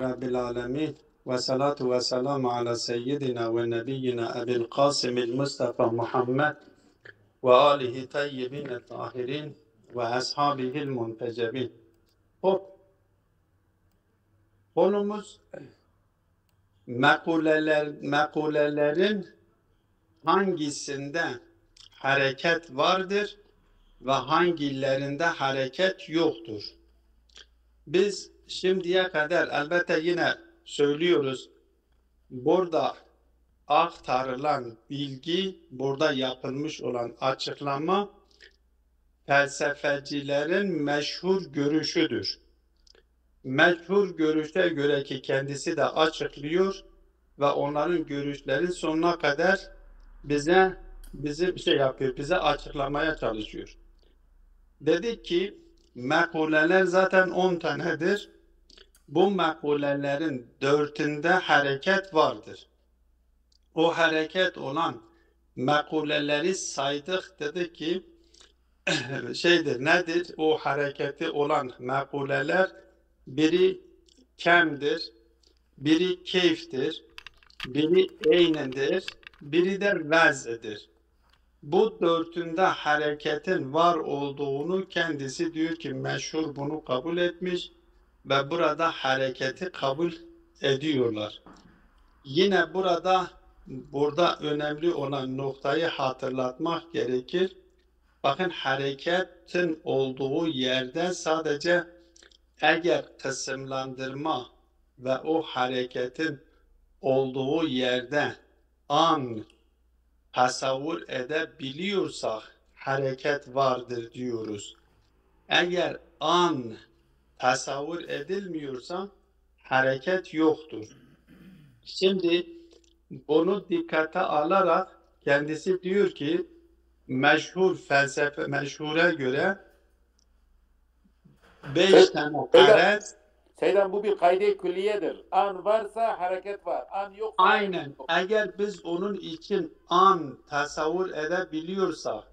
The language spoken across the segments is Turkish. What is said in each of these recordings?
Rabbil alemin ve salatu ve selamu ala seyyidina ve nebiyyina Ebil Qasimil Mustafa Muhammed ve alihi tayyibin tahirin ve ashabihil muntecebin. Hop, konumuz mekulelerin hangisinde hareket vardır ve hangilerinde hareket yoktur. Biz şimdiye kadar elbette yine söylüyoruz, burada aktarılan bilgi, burada yapılmış olan açıklama felsefecilerin meşhur görüşüdür. Meşhur görüşe göre ki kendisi de açıklıyor ve onların görüşleri sonuna kadar bize bize açıklamaya çalışıyor. Dedik ki mekuleler zaten 10 tanedir. Bu mekulelerin 4'ünde hareket vardır. O hareket olan mekuleleri saydık, dedik ki nedir? O hareketi olan mekuleler biri kemdir, biri keyftir, biri eynendir, biri de vez'dir. Bu 4'ünde hareketin var olduğunu kendisi diyor ki meşhur bunu kabul etmiş ve burada hareketi kabul ediyorlar. Yine burada önemli olan noktayı hatırlatmak gerekir. Bakın, hareketin olduğu yerde sadece eğer kısımlandırma ve o hareketin olduğu yerde an tasavvur edebiliyorsak hareket vardır diyoruz. Eğer an tasavvur edilmiyorsa hareket yoktur. Şimdi bunu dikkate alarak kendisi diyor ki meşhure göre 5 tane arez. Seydan, bu bir kayde külliyedir. An varsa hareket var. An yoksa Aynen. yok. Eğer biz onun için an tasavvur edebiliyorsak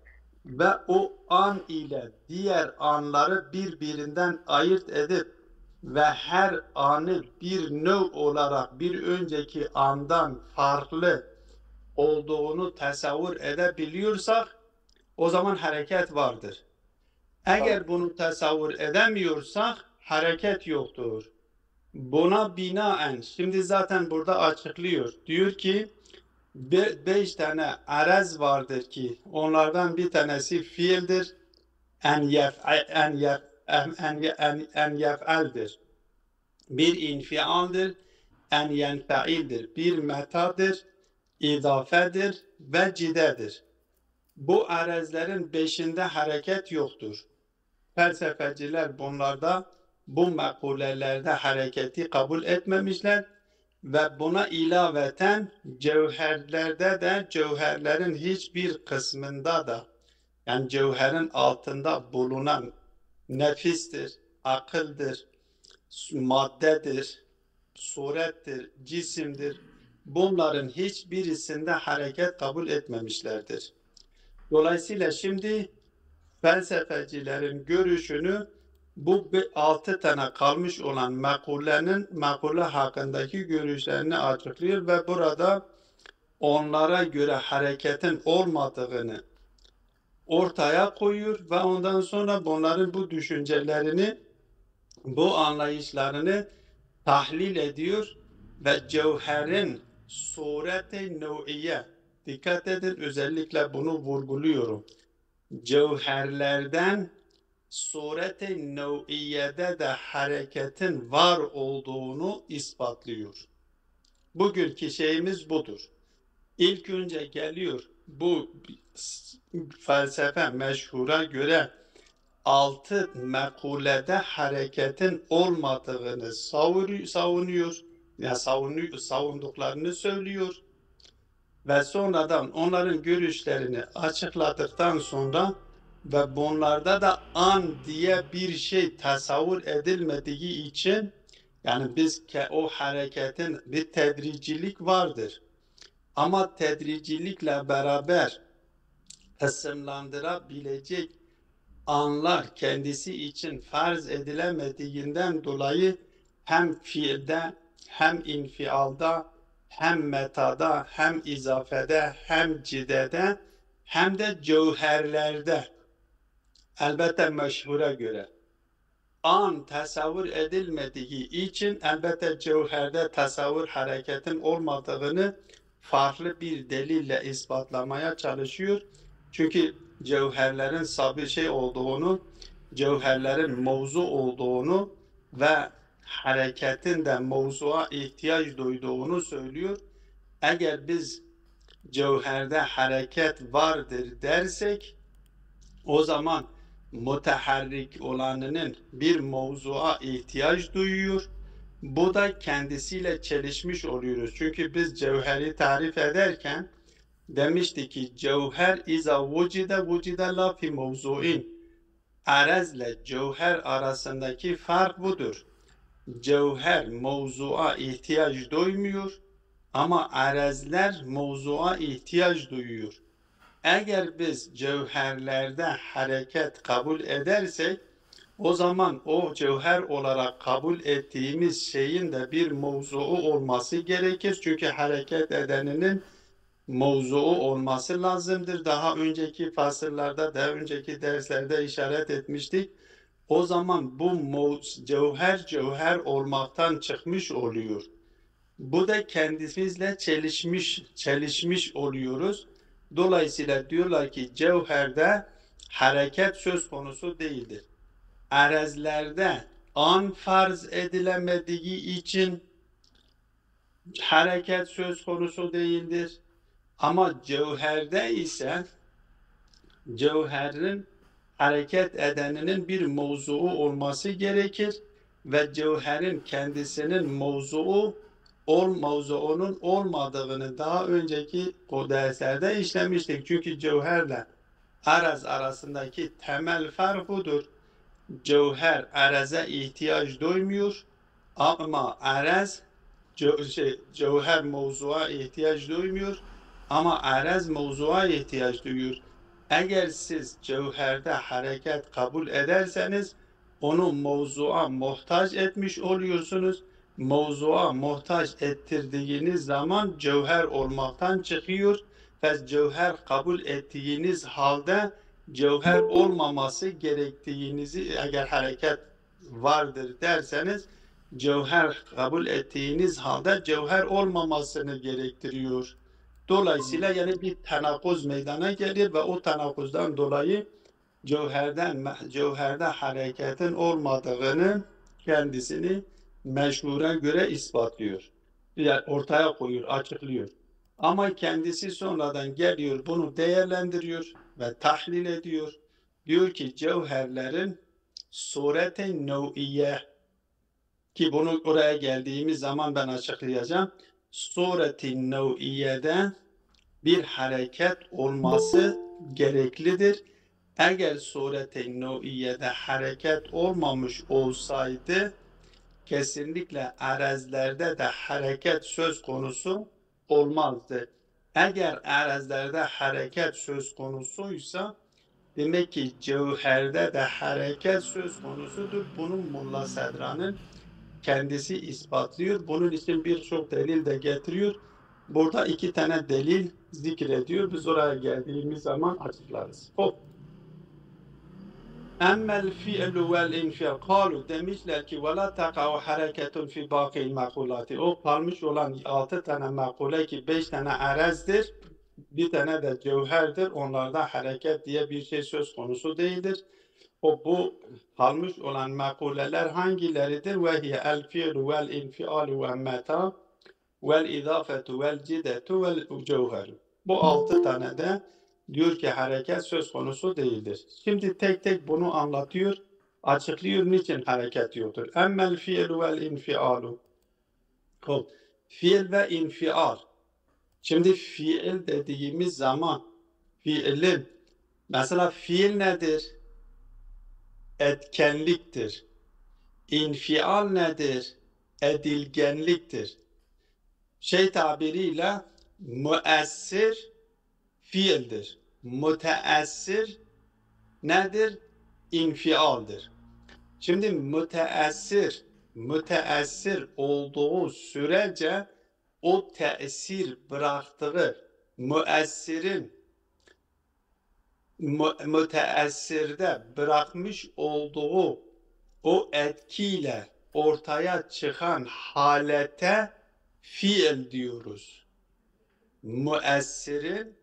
ve o an ile diğer anları birbirinden ayırt edip ve her anı bir növ olarak bir önceki andan farklı olduğunu tasavvur edebiliyorsak o zaman hareket vardır. Eğer bunu tasavvur edemiyorsak hareket yoktur. Buna binaen şimdi zaten burada açıklıyor. Diyor ki 5 tane arez vardır ki onlardan bir tanesi fiildir. En yef'aldir. Bir infialdir. En yenfeildir. Bir metadır. İdafedir ve cidedir. Bu arezlerin 5'inde hareket yoktur. Felsefeciler bu mekulelerde hareketi kabul etmemişler ve buna ilaveten cevherlerde de cevherlerin hiçbir kısmında da, yani cevherin altında bulunan nefistir, akıldır, maddedir, surettir, cisimdir, bunların hiçbirisinde hareket kabul etmemişlerdir. Dolayısıyla şimdi felsefecilerin görüşünü bu 6 tane kalmış olan mekule hakkındaki görüşlerini açıklıyor ve burada onlara göre hareketin olmadığını ortaya koyuyor ve ondan sonra bunların bu düşüncelerini, bu anlayışlarını tahlil ediyor ve cevherin sureti nev'iye, dikkat edin, özellikle bunu vurguluyorum, cevherlerden suret-i nev'iyede de hareketin var olduğunu ispatlıyor. Bugünkü şeyimiz budur. İlk önce geliyor bu felsefe meşhura göre 6 mekulede hareketin olmadığını savunuyor. Yani savunduklarını söylüyor. Ve sonradan onların görüşlerini açıkladıktan sonra ve bunlarda da an diye bir şey tasavvur edilmediği için, yani o hareketin bir tedricilik vardır. Ama tedricilikle beraber kısımlandırabilecek anlar kendisi için farz edilemediğinden dolayı hem fiilde, hem infialda, hem metada, hem izafede, hem cidede, hem de cevherlerde. Elbette meşhura göre. An tasavvur edilmediği için elbette cevherde tasavvur hareketin olmadığını farklı bir delille ispatlamaya çalışıyor. Çünkü cevherlerin sabit şey olduğunu, cevherlerin mevzu olduğunu ve hareketin de mevzuya ihtiyaç duyduğunu söylüyor. Eğer biz cevherde hareket vardır dersek, o zaman müteharrik olanının bir mevzuya ihtiyaç duyuyor. Bu da kendisiyle çelişmiş oluyoruz. Çünkü biz cevheri tarif ederken demiştik ki cevher iza vucide la fi mevzuin. Arezle cevher arasındaki fark budur. Cevher mevzuya ihtiyaç duymuyor ama arezler mevzuya ihtiyaç duyuyor. Eğer biz cevherlerde hareket kabul edersek, o zaman o cevher olarak kabul ettiğimiz şeyin de bir mevzuu olması gerekir. Çünkü hareket edeninin mevzuu olması lazımdır. Daha önceki fasıllarda, daha önceki derslerde işaret etmiştik. O zaman bu cevher olmaktan çıkmış oluyor. Bu da kendimizle çelişmiş oluyoruz. Dolayısıyla diyorlar ki cevherde hareket söz konusu değildir. Arezlerde an farz edilemediği için hareket söz konusu değildir. Ama cevherde ise cevherin hareket edeninin bir mevzuu olması gerekir ve cevherin kendisinin mevzuunun olmadığını daha önceki o derslerde işlemiştik. Çünkü cevherle araz arasındaki temel fark budur. Cevher araza ihtiyaç duymuyor ama araz cevher mevzuya ihtiyaç duymuyor ama araz mevzuya ihtiyaç duyuyor. Eğer siz cevherde hareket kabul ederseniz onu mevzuya muhtaç etmiş oluyorsunuz. Mevzuya muhtaç ettirdiğiniz zaman cevher olmaktan çıkıyor ve cevher kabul ettiğiniz halde cevher olmaması gerektiğinizi eğer hareket vardır derseniz cevher kabul ettiğiniz halde cevher olmamasını gerektiriyor. Dolayısıyla yani bir tenakuz meydana gelir ve o tenakuzdan dolayı cevherde hareketin olmadığını kendisini meşhura göre ispatlıyor. Yani ortaya koyuyor, açıklıyor. Ama kendisi sonradan geliyor, bunu değerlendiriyor ve tahlil ediyor. Diyor ki cevherlerin sureti nev'iye, ki bunu oraya geldiğimiz zaman ben açıklayacağım. Sureti nev'iyede bir hareket olması gereklidir. Eğer sureti nev'iyede hareket olmamış olsaydı kesinlikle arezlerde de hareket söz konusu olmazdı. Eğer arezlerde hareket söz konusuysa demek ki cevherde de hareket söz konusudur. Bunun Mulla Sedra'nın kendisi ispatlıyor. Bunun için birçok delil de getiriyor. Burada iki tane delil zikrediyor. Biz oraya geldiğimiz zaman açıklarız. Emmel fi'lu vel infialu demişler ki ve la taqa'u hareketun fi baqil makulati. O kalmış olan 6 tane makule ki 5 tane arezdir. Bir tane de cevherdir. Onlarda hareket diye bir şey söz konusu değildir. Bu kalmış olan makuleler hangileridir? Ve hiye el fi'lu vel infialu ve meta vel izafetu vel cidetu vel cevheru. Bu 6 tane de diyor ki hareket söz konusu değildir. Şimdi tek tek bunu anlatıyor, açıklıyor niçin hareket yoktur. Emmel fi'lu vel infialu. Fiil ve infial. Şimdi fiil dediğimiz zaman fiilin, mesela fiil nedir? Etkenliktir. İnfial nedir? Edilgenliktir. Tabiriyle müessir fiildir. Müteessir nedir? İnfialdir. Şimdi müteessir müteessir olduğu sürece o tesir bıraktığı müessirin müteessirde bırakmış olduğu o etkiyle ortaya çıkan halete fiil diyoruz. Müessirin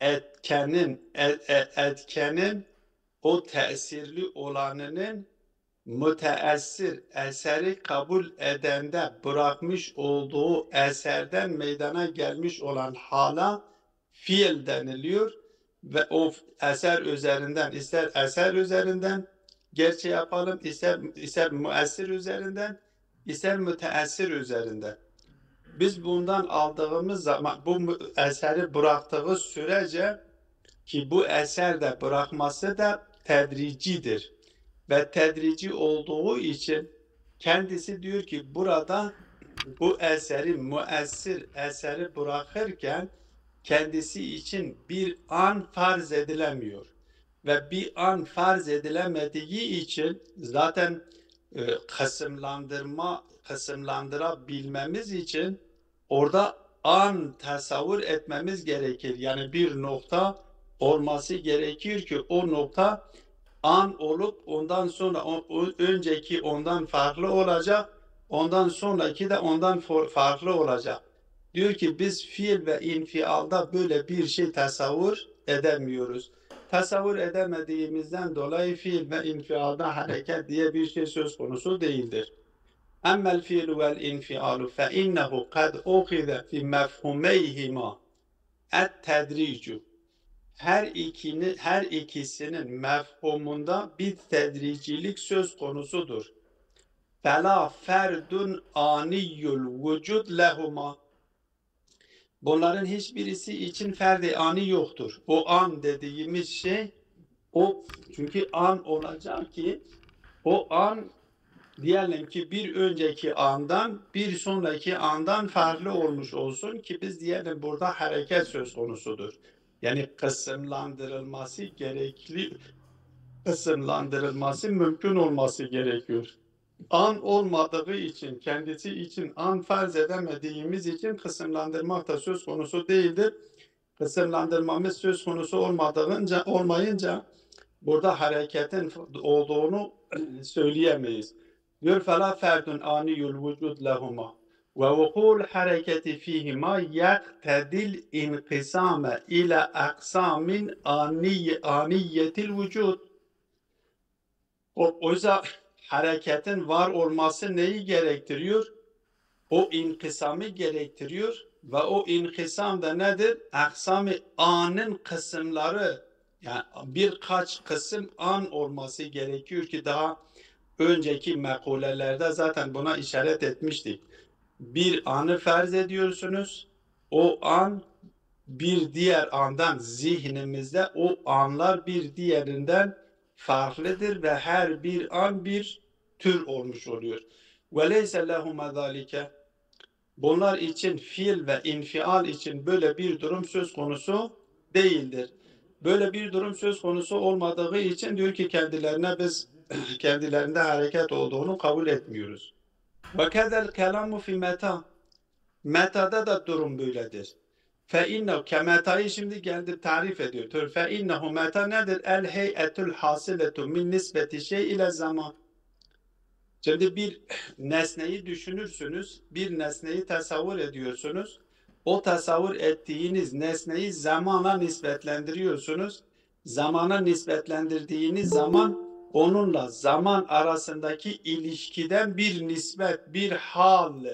etkenin o tesirli olanının müteessir eseri kabul edende bırakmış olduğu eserden meydana gelmiş olan hala fiil deniliyor ve o eser üzerinden ister eser üzerinden gerçi yapalım ister müessir üzerinden ister müteessir üzerinden. Biz bundan aldığımız zaman bu eseri bıraktığı sürece ki bu eser de bırakması da tedricidir. Ve tedrici olduğu için kendisi diyor ki burada bu eseri müessir eseri bırakırken kendisi için bir an farz edilemiyor. Ve bir an farz edilemediği için zaten kısımlandırabilmemiz için orada an tasavvur etmemiz gerekir. Yani bir nokta olması gerekir ki o nokta an olup ondan sonra önceki ondan farklı olacak, ondan sonraki de ondan farklı olacak. Diyor ki biz fiil ve infialda böyle bir şey tasavvur edemiyoruz. Tasavvur edemediğimizden dolayı fiil ve infialda hareket diye bir şey söz konusu değildir. Emmel fiilu vel infialu fe innehu kad ukhide fi mefhumeyhima et tedricu. Her ikisinin mefhumunda bir tedricilik söz konusudur. Fela ferdun aniyyul vücud lehuma. Bunların hiçbirisi için ferdi ani yoktur. O an dediğimiz şey o çünkü an olacak ki o an diyelim ki bir önceki andan bir sonraki andan farklı olmuş olsun ki biz diyelim burada hareket söz konusudur. Yani kısımlandırılması gerekli, kısımlandırılması mümkün olması gerekiyor. An olmadığı için, kendisi için an farz edemediğimiz için kısımlandırmak da söz konusu değildir. Kısımlandırmamız söz konusu olmayınca burada hareketin olduğunu söyleyemeyiz. Diyor فَلَا فَرْدٌ عَنِيُّ الْوُجُودِ لَهُمَا وَوُقُوعُ الْحَرَكَةِ فِيهِمَا يَقْتَضِي الْاِنْقِسَامَ اِلَى اَقْسَامٍ عَنِيَّةِ الْوُجُودِ. Oysa hareketin var olması neyi gerektiriyor? O inkısamı gerektiriyor ve o inkısam da nedir? Aksam-ı anın kısımları, yani birkaç kısım an olması gerekiyor ki daha önceki mekulelerde zaten buna işaret etmiştik. Bir anı farz ediyorsunuz. O an bir diğer andan zihnimizde o anlar bir diğerinden farklıdır ve her bir an bir tür olmuş oluyor. وَلَيْسَ لَهُمَا ذَٰلِكَ. Bunlar için fiil ve infial için böyle bir durum söz konusu değildir. Böyle bir durum söz konusu olmadığı için diyor ki biz kendilerinde hareket olduğunu kabul etmiyoruz. وَكَذَا الْكَلَامُ فِي مَتَى. Meta'da da durum böyledir. فَاِنَّهُ meta'yı şimdi geldi tarif ediyor. فَاِنَّهُ meta nedir? El-hey'etul hasiletu min nisbeti şey ile zaman. Şimdi bir nesneyi düşünürsünüz, bir nesneyi tasavvur ediyorsunuz. O tasavvur ettiğiniz nesneyi zamana nispetlendiriyorsunuz. Zamana nispetlendirdiğiniz zaman onunla zaman arasındaki ilişkiden bir nispet, bir hal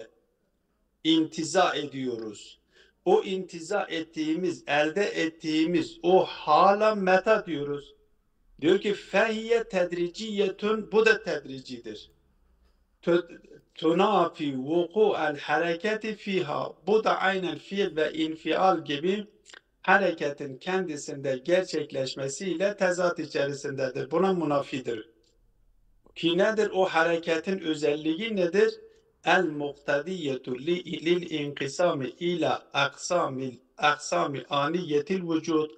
intiza ediyoruz. O intiza ettiğimiz, elde ettiğimiz o hala meta diyoruz. Diyor ki fehiye tedriciyetun, bu da tedricidir. Tunafi vuku'el hareketi fiha. Bu da aynen fiil ve infial gibi hareketin kendisinde gerçekleşmesiyle tezat içerisindedir. Buna munafidir. Ki nedir o hareketin özelliği nedir? El muktadiyetu lil inkisami ila aksami aniyetil vücud.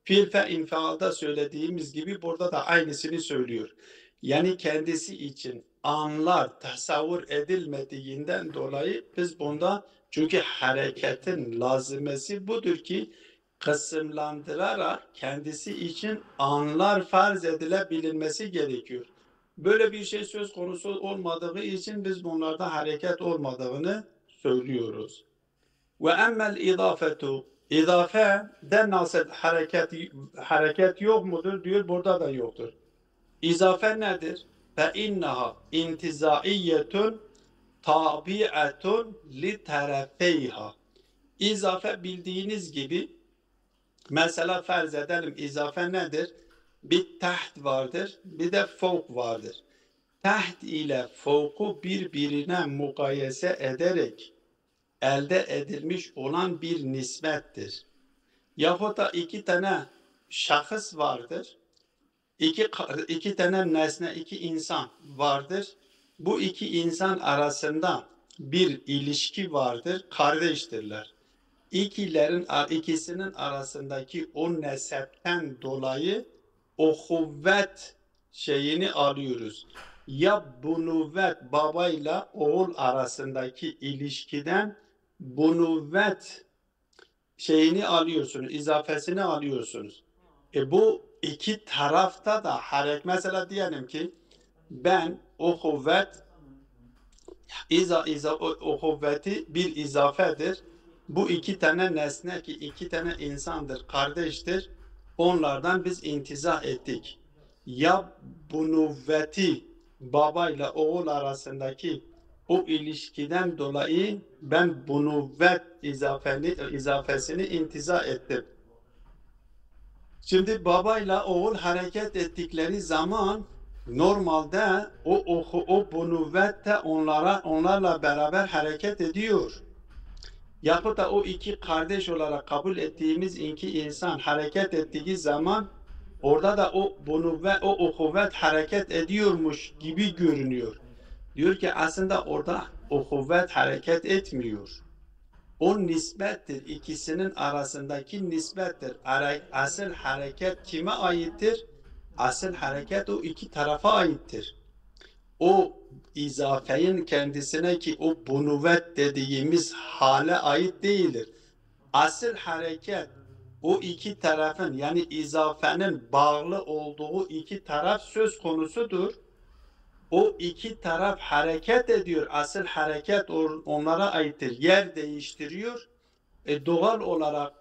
Fiil ve infialda söylediğimiz gibi burada da aynısını söylüyor. Yani kendisi için anlar tasavvur edilmediğinden dolayı biz bunda, çünkü hareketin lazımesi budur ki kısımlandırarak kendisi için anlar farz edilebilmesi gerekiyor. Böyle bir şey söz konusu olmadığı için biz bunlarda hareket olmadığını söylüyoruz. Ve emmel idafetu, idafede nasıl hareket yok mudur diyor, burada da yoktur. İzafe nedir? Fe innaha intizaiyetun tabi'atun li tarafeyha. İzafe bildiğiniz gibi, mesela farz edelim, izafe nedir? Bir taht vardır, bir de fevk vardır. Taht ile fevku birbirine mukayese ederek elde edilmiş olan bir nispettir. Yahut da iki tane şahıs vardır. İki tane nesne, iki insan vardır. Bu iki insan arasında bir ilişki vardır. Kardeştirler. İkisinin arasındaki o nesepten dolayı o kuvvet şeyini alıyoruz. Ya bunuvvet, babayla oğul arasındaki ilişkiden bunuvvet şeyini alıyorsunuz, izafesini alıyorsunuz. Bu iki tarafta da hareket. Mesela diyelim ki ben o kuvvet, o kuvveti bir izafedir. Bu iki tane nesne ki iki tane insandır, kardeştir. Onlardan biz intizah ettik. Ya bunuvveti, babayla oğul arasındaki o ilişkiden dolayı ben bunuvvet izafesini intizah ettim. Şimdi babayla oğul hareket ettikleri zaman normalde o bunuvvet de onlarla beraber hareket ediyor. Yahut da o iki kardeş olarak kabul ettiğimiz iki insan hareket ettiği zaman orada da o bunuvvet, o ukuvvet hareket ediyormuş gibi görünüyor. Diyor ki aslında orada o kuvvet hareket etmiyor. O nispettir. İkisinin arasındaki nispettir. Asıl hareket kime aittir? Asıl hareket o iki tarafa aittir. O izafeyin kendisine ki o bunuvvet dediğimiz hale ait değildir. Asıl hareket o iki tarafın, yani izafenin bağlı olduğu iki taraf söz konusudur. O iki taraf hareket ediyor. Asıl hareket onlara aittir. Yer değiştiriyor. Doğal olarak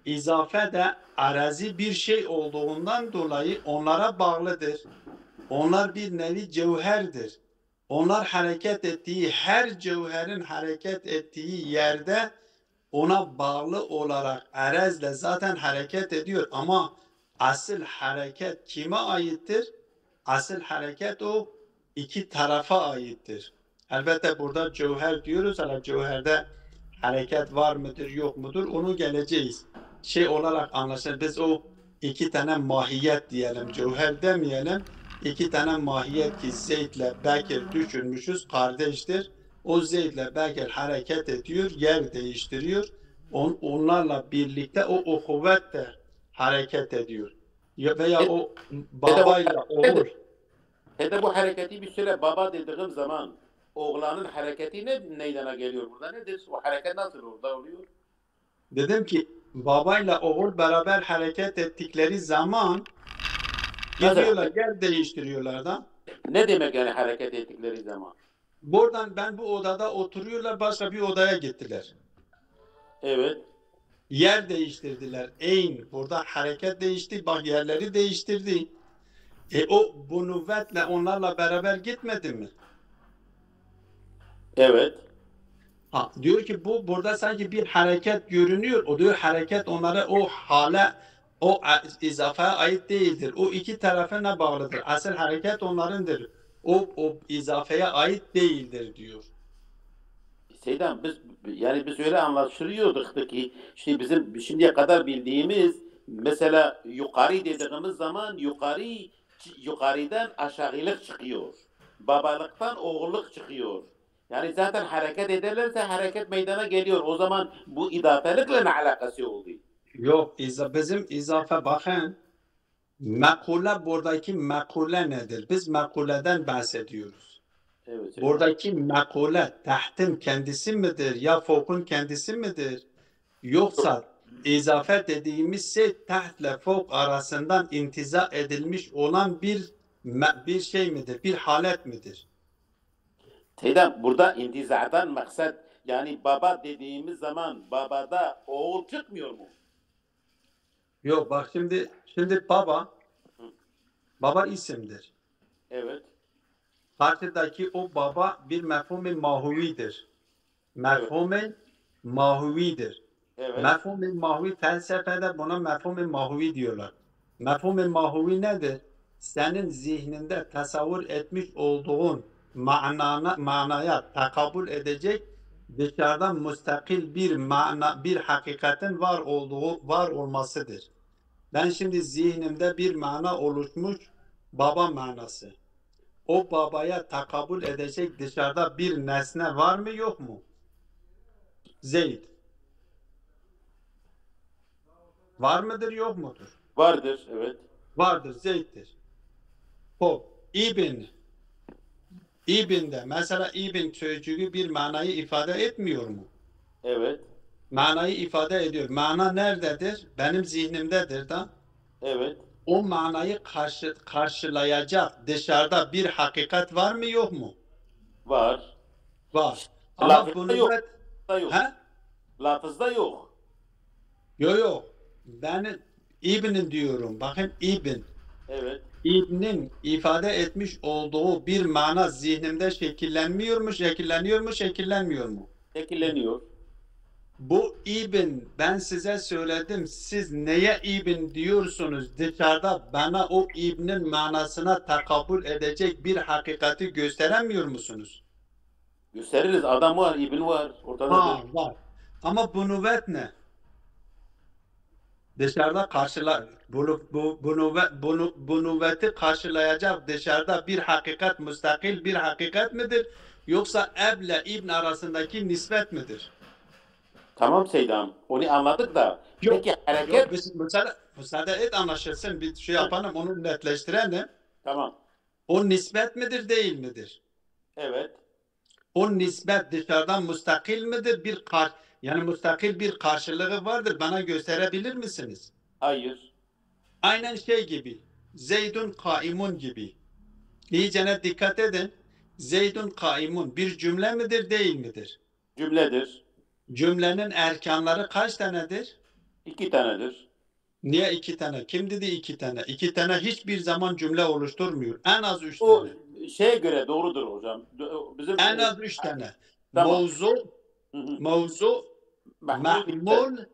izafe de arazi bir şey olduğundan dolayı onlara bağlıdır. Onlar bir nevi cevherdir. Onlar hareket ettiği, her cevherin hareket ettiği yerde ona bağlı olarak arezle zaten hareket ediyor. Ama asıl hareket kime aittir? Asıl hareket o iki tarafa aittir. Elbette burada cevher diyoruz ama cevherde hareket var mıdır yok mudur onu geleceğiz. Şey olarak anlaşılır. Biz o iki tane mahiyet diyelim, cevher demeyelim. İki tane mahiyet ki Zeyd ile Bekir düşünmüşüz, kardeştir. O Zeyd ile Bekir hareket ediyor, yer değiştiriyor. Onlarla birlikte o kuvvet de hareket ediyor. Veya o babayla oğul. Bu hareketi bir süre baba dediğim zaman oğlanın hareketi neyden geliyor burada? Nedir? O hareket nasıl orada oluyor? Dedim ki babayla oğul beraber hareket ettikleri zaman gidiyorlar, yer değiştiriyorlar da. Ne demek yani hareket ettikleri zaman? Buradan ben bu odada oturuyorlar, başka bir odaya gittiler. Evet. Yer değiştirdiler. Burada hareket değişti, bak yerleri değiştirdi. O bunuvvetle onlarla beraber gitmedi mi? Evet. Diyor ki burada sanki bir hareket görünüyor. O diyor hareket onlara o hale, o izafeye ait değildir. O iki tarafına bağlıdır. Asıl hareket onlarındır. O izafeye ait değildir diyor. Seydan biz öyle anlaşılıyorduk ki işte bizim şimdiye kadar bildiğimiz mesela yukarı dediğimiz zaman yukarıdan aşağılık çıkıyor. Babalıktan oğulluk çıkıyor. Yani zaten hareket ederlerse hareket meydana geliyor. O zaman bu idafelikle ne alakası oldu? Yok, bizim izafe bakın. Makule, buradaki makule nedir? Biz makuleden bahsediyoruz. Evet Seydam. Buradaki mekule tahtin kendisi midir ya fokun kendisi midir? Yoksa izafe dediğimiz şey tahtle fok arasından intiza edilmiş olan bir şey midir? Bir halet midir? Seydam burada intizadan maksat yani baba dediğimiz zaman babada oğul çıkmıyor mu? Yok bak şimdi baba isimdir. Evet. Karşıdaki o baba bir mefhum-i mahuvidir. Mefhum-i mahuvidir. Evet. Mefhum-i mahuvi felsefede buna mefhum-i mahuvi diyorlar. Mefhum-i mahuvi nedir? Senin zihninde tasavvur etmiş olduğun manaya takabül edecek dışarıdan müstakil bir hakikatin var olmasıdır. Ben şimdi zihnimde bir mana oluşmuş baba manası. O babaya takabül edecek dışarıda bir nesne var mı yok mu? Zeyd. Var mıdır yok mudur? Vardır. Evet. Vardır, Zeyd'dir. Hop, İbn'de mesela İbn sözcüğü bir manayı ifade etmiyor mu? Evet. Manayı ifade ediyor. Mana nerededir? Benim zihnimdedir da. Evet. O manayı karşılayacak dışarıda bir hakikat var mı yok mu? Var. Var. Ama Lafızda bunu yok. Lafızda yok. he? Lafızda yok. Yok. Ben İbn'in diyorum. Bakın İbn. Evet. İbn'in ifade etmiş olduğu bir mana zihnimde şekillenmiyor mu? Şekilleniyor. Bu İbn ben size söyledim. Siz neye İbn diyorsunuz? Dışarıda bana o İbn'in manasına takabül edecek bir hakikati gösteremiyor musunuz? Gösteririz. Adam var. İbn var. Ortadadır. Var. Ama bu nüvvet ne? Dışarıda bu nüvveti karşılayacak dışarıda bir hakikat, müstakil bir hakikat midir? Yoksa eble İbn arasındaki nispet midir? Tamam Seydam. Onu anladık da. Yok. Peki Yok, hareket? biz müsaade et anlaşılsın. Bir şey yapalım, onu netleştirelim. Tamam. O nispet midir, değil midir? Evet. O nispet dışarıdan müstakil midir? Yani müstakil bir karşılığı vardır. Bana gösterebilir misiniz? Hayır. Aynen şey gibi. Zeydun kaimun gibi. İyicene dikkat edin. Zeydun kaimun bir cümle midir, değil midir? Cümledir. Cümlenin erkanları kaç tanedir? 2 tanedir. Niye 2 tane? Kim dedi 2 tane? 2 tane hiçbir zaman cümle oluşturmuyor. En az 3 O tane. şeye göre doğrudur hocam. Bizim En az 3 tane. tamam. Hı hı. Mevzu, Mahmul mahmul Hı.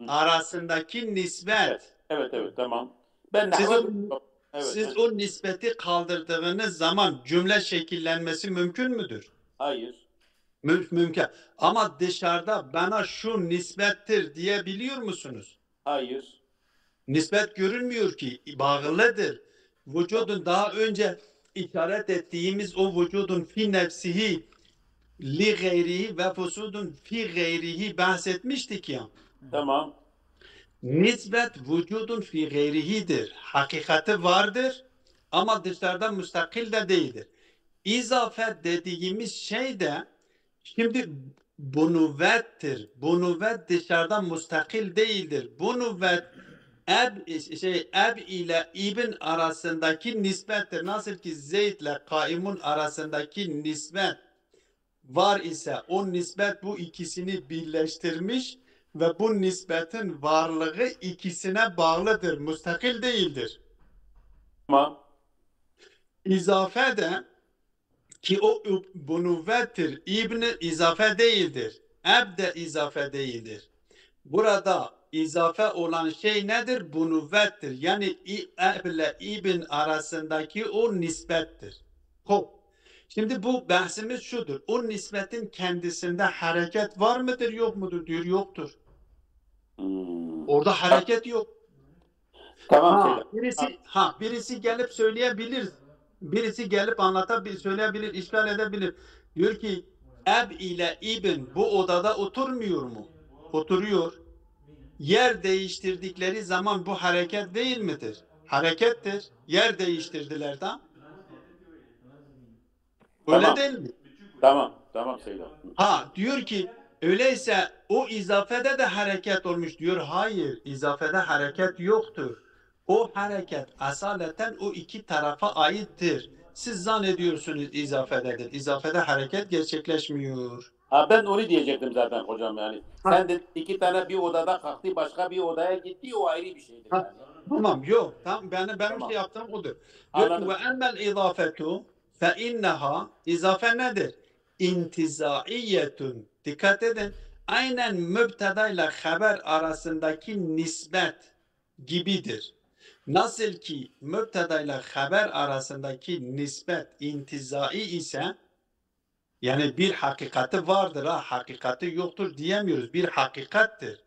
arasındaki nispet. Evet tamam. Ben Siz nahve o, evet. siz o nispeti kaldırdığınız zaman cümle şekillenmesi mümkün müdür? Hayır. Mümkün. Ama dışarıda bana şu nispettir diyebiliyor musunuz? Hayır. Nispet görünmüyor ki. Bağlıdır. Vücudun daha önce işaret ettiğimiz o vücudun fi nefsihi li gayrihi ve fusudun fi gayrihi bahsetmiştik ya. Tamam. Nispet vücudun fi gayrihidir. Hakikati vardır ama dışarıdan müstakil de değildir. İzafe dediğimiz şey de şimdi bu nüvvettir. Bu nüvvet dışarıdan müstakil değildir. Bu nüvvet eb ile ibn arasındaki nispettir. Nasıl ki Zeyd ile kaimun arasındaki nispet var ise o nispet bu ikisini birleştirmiş ve bu nispetin varlığı ikisine bağlıdır. Müstakil değildir. Tamam. İzafe de ki o bu nüvvettir. İbn izafe değildir. Eb de izafe değildir. Burada izafe olan şey nedir? Bu nüvvettir. Yani eb ile ibn arasındaki o nispettir. Hop. Şimdi bu bahsimiz şudur. O nispetin kendisinde hareket var mıdır yok mudur diyor. Yoktur. Orada hareket yok. Tamam Seydam. Birisi gelip söyleyebilir. Birisi gelip söyleyebilir, işgal edebilir. Diyor ki eb ile ibn bu odada oturmuyor mu? Oturuyor. Yer değiştirdikleri zaman bu hareket değil midir? Harekettir. Yer değiştirdiler de. Öyle Tamam. değil mi? Tamam. Tamam Seydam. Ha diyor ki öyleyse o izafede de hareket olmuş diyor. Hayır, izafede hareket yoktur. O hareket asaleten o iki tarafa aittir. Siz zannediyorsunuz izafededir. İzafede hareket gerçekleşmiyor. Ha, ben onu diyecektim zaten hocam yani. Ha, Sen de iki tane bir odada kalktı, başka bir odaya gitti, o ayrı bir şeydir ha, yani. tamam yok. Tamam, benim şey Tamam. yaptığım odur. Diyor ki ve Anladım. emmel izafetu fe inneha izafe nedir? İntizaiyetun. Dikkat edin. Aynen mübteda ile haber arasındaki nispet gibidir. Nasıl ki mübteda ile haber arasındaki nispet intizai ise yani bir hakikati vardır ha hakikati yoktur diyemiyoruz. Bir hakikattir.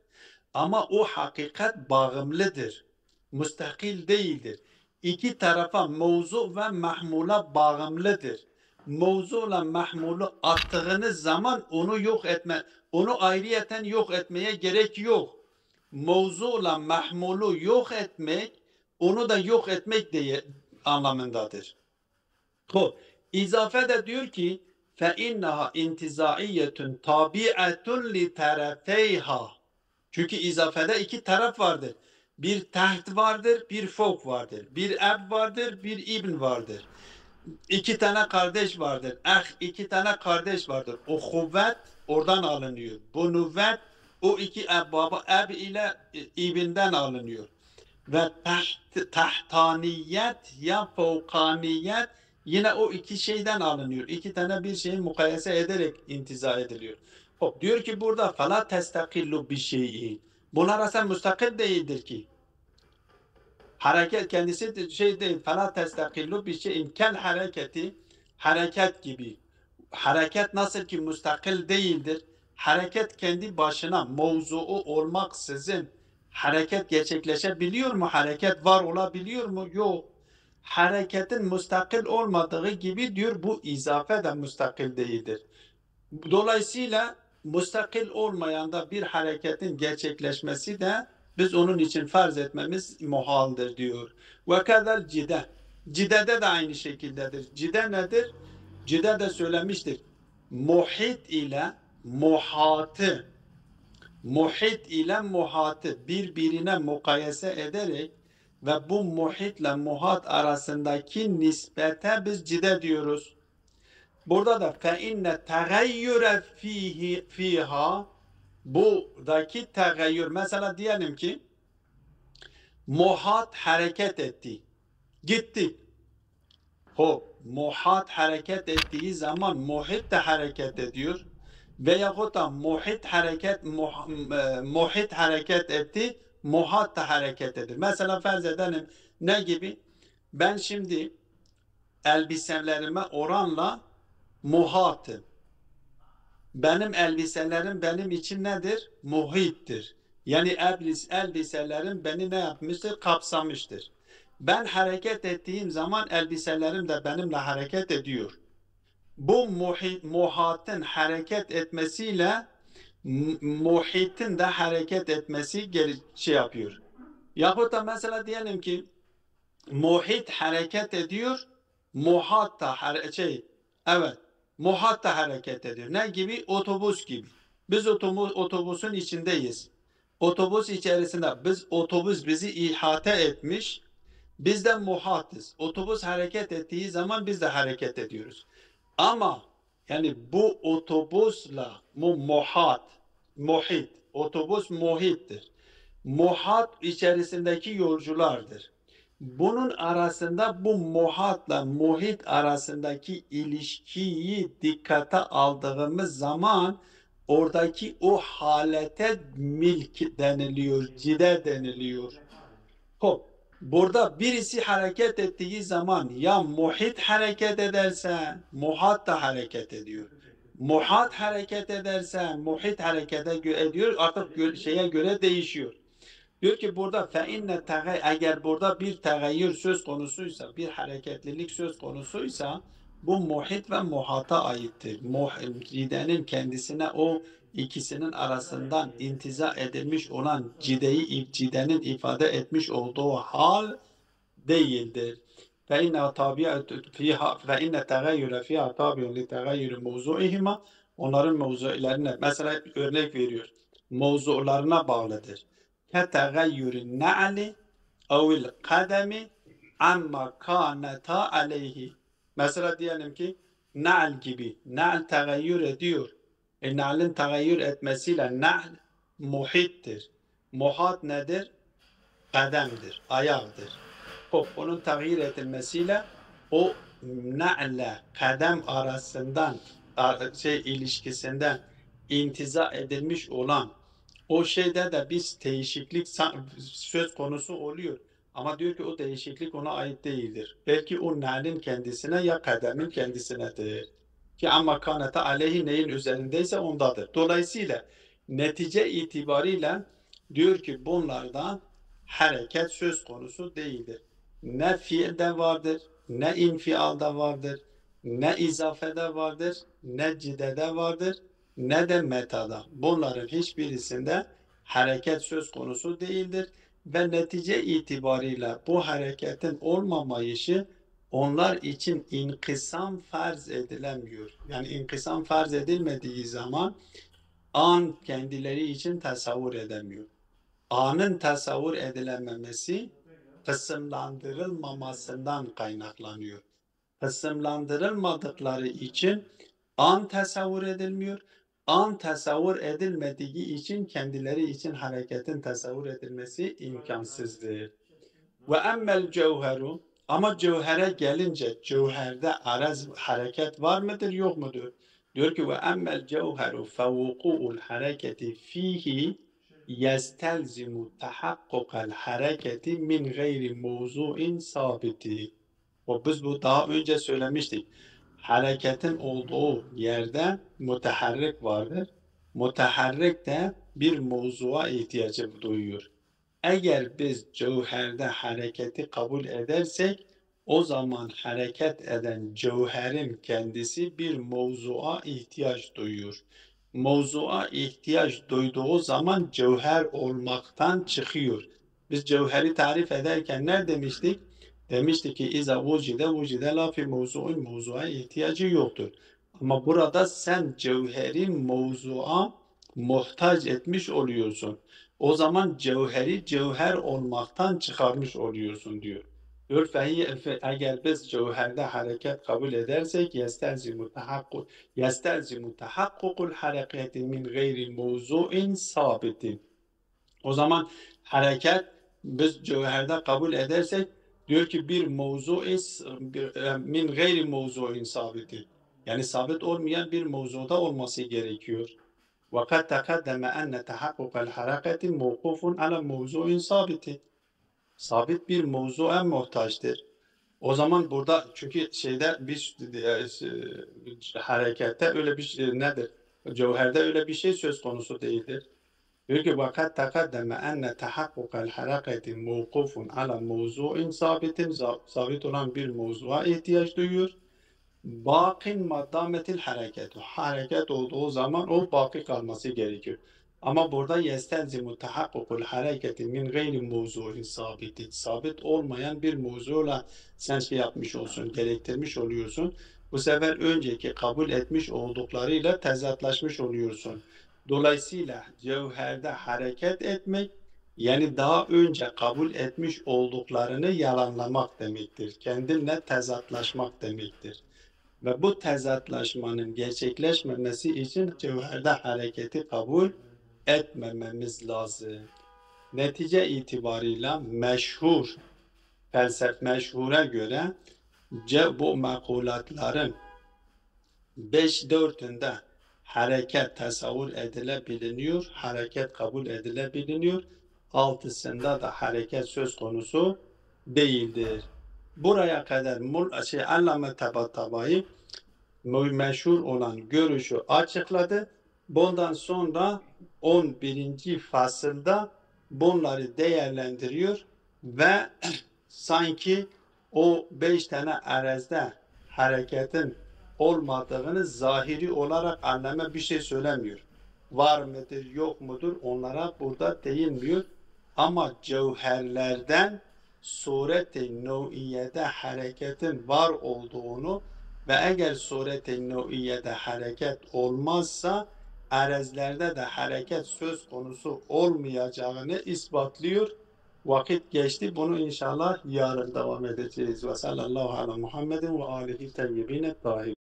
Ama o hakikat bağımlıdır. Müstakil değildir. İki tarafa mevzu ve mahmula bağımlıdır. Mevzuyla mahmulu attığınız zaman onu yok etme, onu ayrıyeten yok etmeye gerek yok. Mevzuyla mahmulu yok etmek, onu da yok etmek diye anlamındadır. Hop. İzafe de diyor ki فَاِنَّهَا اِنْتِزَائِيَّةٌ تَابِعَةٌ لِتَرَفَيْهَا. Çünkü izafede iki taraf vardır. Bir taht vardır, bir fok vardır. Bir eb vardır, bir ibn vardır. İki tane kardeş vardır. İki tane kardeş vardır. O kuvvet oradan alınıyor. Bu nüvvet o iki baba eb ile ibnden alınıyor. Ve tahtaniyet ya fevkaniyet yine o iki şeyden alınıyor. İki tane bir şeyi mukayese ederek intiza ediliyor. Hop, diyor ki burada fela testakillu bir şeyi. Bunlar aslında müstakil değildir ki. Hareket kendisi şey değil. Fela testakillu bir şeyin kel hareketi hareket gibi. Hareket nasıl ki müstakil değildir. Hareket kendi başına mevzuu olmaksızın hareket gerçekleşebiliyor mu? Hareket var olabiliyor mu? Yok. Hareketin müstakil olmadığı gibi diyor bu izafe de müstakil değildir. Dolayısıyla müstakil olmayan da bir hareketin gerçekleşmesi de biz onun için farz etmemiz muhaldir diyor. Ve kadar cide. Cide'de de aynı şekildedir. Cide nedir? Cide de söylemiştir. Muhit ile muhatı birbirine mukayese ederek ve bu muhitle muhat arasındaki nispete biz cide diyoruz. Burada da fe inne tegayyüre fiha buradaki tegayyür mesela diyelim ki muhat hareket etti. Gitti. Muhat hareket ettiği zaman muhit de hareket ediyor. Veyahut da muhit hareket etti, muhat da hareket ediyor. Mesela farz edelim ne gibi? Ben şimdi elbiselerime oranla muhatım. Benim elbiselerim benim için nedir? Muhittir. Yani elbiselerim beni ne yapmıştır? Kapsamıştır. Ben hareket ettiğim zaman elbiselerim de benimle hareket ediyor. Bu muhatın hareket etmesiyle muhitin de hareket etmesi şey yapıyor. Yahut da mesela diyelim ki muhit hareket ediyor, muhat da evet, muhat da hareket ediyor. Ne gibi? Otobüs gibi. Biz otobüsün içindeyiz. Otobüs içerisinde otobüs bizi ihate etmiş. Biz de muhatız. Otobüs hareket ettiği zaman biz de hareket ediyoruz. Ama yani bu otobüsle muhit, otobüs muhittir. Muhat içerisindeki yolculardır. Bunun arasında bu muhatla muhit arasındaki ilişkiyi dikkate aldığımız zaman oradaki o halete milk deniliyor, cide deniliyor. Burada birisi hareket ettiği zaman ya muhit hareket ederse muhat da hareket ediyor. Muhat hareket ederse muhit hareket ediyor. Artık şeye göre değişiyor. Diyor ki burada eğer burada bir tegayyür söz konusuysa, bir hareketlilik söz konusuysa bu muhit ve muhata aittir. Cidenin kendisine o ikisinin arasından intiza edilmiş olan cidenin ifade etmiş olduğu hal değildir. فإن طابع فيها فإن التغير فيها تابع لتغير موضوعهما. Onların mevzularına mesela örnek veriyor. Mevzularına bağlıdır. Ketegayyürün na'li evil kademi amma kaneta aleyhi. Mesela diyelim ki na'l gibi. Na'l tegayyür ediyor. Na'lin tegayyür etmesiyle na'l muhittir. Muhat nedir? Kademdir, ayaktır. Onun tağyir edilmesiyle o na'le kadem arasından ilişkisinden intiza edilmiş olan o şeyde de bir değişiklik söz konusu oluyor. Ama diyor ki o değişiklik ona ait değildir. Belki o na'lin kendisine ya kademin kendisinedir. Ki amma kanete aleyhi neyin üzerindeyse ondadır. Dolayısıyla netice itibariyle diyor ki bunlardan hareket söz konusu değildir. Ne fiilde vardır, ne infialda vardır, ne izafede vardır, ne cidede vardır, ne de metada. Bunların hiçbirisinde hareket söz konusu değildir ve netice itibariyle bu hareketin olmamayışı onlar için inkısam farz edilemiyor. Yani inkısam farz edilmediği zaman an kendileri için tasavvur edemiyor. Anın tasavvur edilememesi kısımlandırılmamasından kaynaklanıyor. Kısımlandırılmadıkları için an tasavvur edilmiyor. An tasavvur edilmediği için kendileri için hareketin tasavvur edilmesi imkansızdır. Ve emmel cevheru, ama cevhere gelince cevherde araz hareket var mıdır yok mudur? Diyor ki ve emmel cevheru fevuku'ul hareketi fihi yestelzimu tahakkukal hareketi min gayri mevzuin sabiti. O biz bu daha önce söylemiştik. Hareketin olduğu yerde müteharrik vardır. Müteharrik de bir mevzuya ihtiyacı duyuyor. Eğer biz cevherde hareketi kabul edersek o zaman hareket eden cevherin kendisi bir mevzuya ihtiyaç duyuyor. Mevzuya ihtiyaç duyduğu zaman cevher olmaktan çıkıyor. Biz cevheri tarif ederken ne demiştik? Demiştik ki iza vucide la fi mevzu'un, mevzuya ihtiyacı yoktur. Ama burada sen cevherin mevzuya muhtaç etmiş oluyorsun. O zaman cevheri cevher olmaktan çıkarmış oluyorsun diyor. Diyor eğer biz cevherde hareket kabul edersek yestelzimu tahakkukul hareketi min gayri mevzuin sabitin. O zaman hareket biz cevherde kabul edersek diyor ki bir mevzu min gayri mevzuin sabiti. Yani sabit olmayan bir mevzuda olması gerekiyor. وَقَدْ تَقَدَّمَ أَنَّ تَحَقُّقَ الْحَرَكَةِ مَوْقُوفٌ عَلَى مَوْضُوعٍ ثَابِتٍ. Sabit bir mevzuya muhtaçtır. O zaman burada çünkü bir harekette öyle bir şey nedir? Cevherde öyle bir şey söz konusu değildir. Diyor ki وَقَدْ تَقَدَّمَ أَنَّ تَحَقُّقَ الْحَرَكَةِ مَوْقُوفٌ عَلَى مَوْضُوعٍ ثَابِتٍ. Sabit olan bir mevzuya ihtiyaç duyuyor. Bakin maddametil hareket. Hareket olduğu zaman o baki kalması gerekiyor. Ama burada yestelzimu tahakkukul hareketi min gayri mevzu'in sabitin. Sabit olmayan bir mevzuyla sen yapmış olsun, gerektirmiş oluyorsun. Bu sefer önceki kabul etmiş olduklarıyla tezatlaşmış oluyorsun. Dolayısıyla cevherde hareket etmek yani daha önce kabul etmiş olduklarını yalanlamak demektir. Kendinle tezatlaşmak demektir. Ve bu tezatlaşmanın gerçekleşmemesi için cevherde hareketi kabul etmememiz lazım. Netice itibarıyla meşhure göre bu makulatların 5/4'ünde hareket tasavvur edilebiliyor, hareket kabul edilebiliyor. 6'sında da hareket söz konusu değildir. Buraya kadar Allame Tabatabai meşhur olan görüşü açıkladı. Bundan sonra 11. fasılda bunları değerlendiriyor ve sanki o 5 tane arezde hareketin olmadığını zahiri olarak Allame bir şey söylemiyor. Var mıdır yok mudur onlara burada değinmiyor. Ama cevherlerden suret-i nev'iyede hareketin var olduğunu ve eğer suret-i nev'iyede hareket olmazsa arezlerde de hareket söz konusu olmayacağını ispatlıyor. Vakit geçti. Bunu inşallah yarın devam edeceğiz. Ve sallallahu ala Muhammedin ve alihi teyyibine tahirin.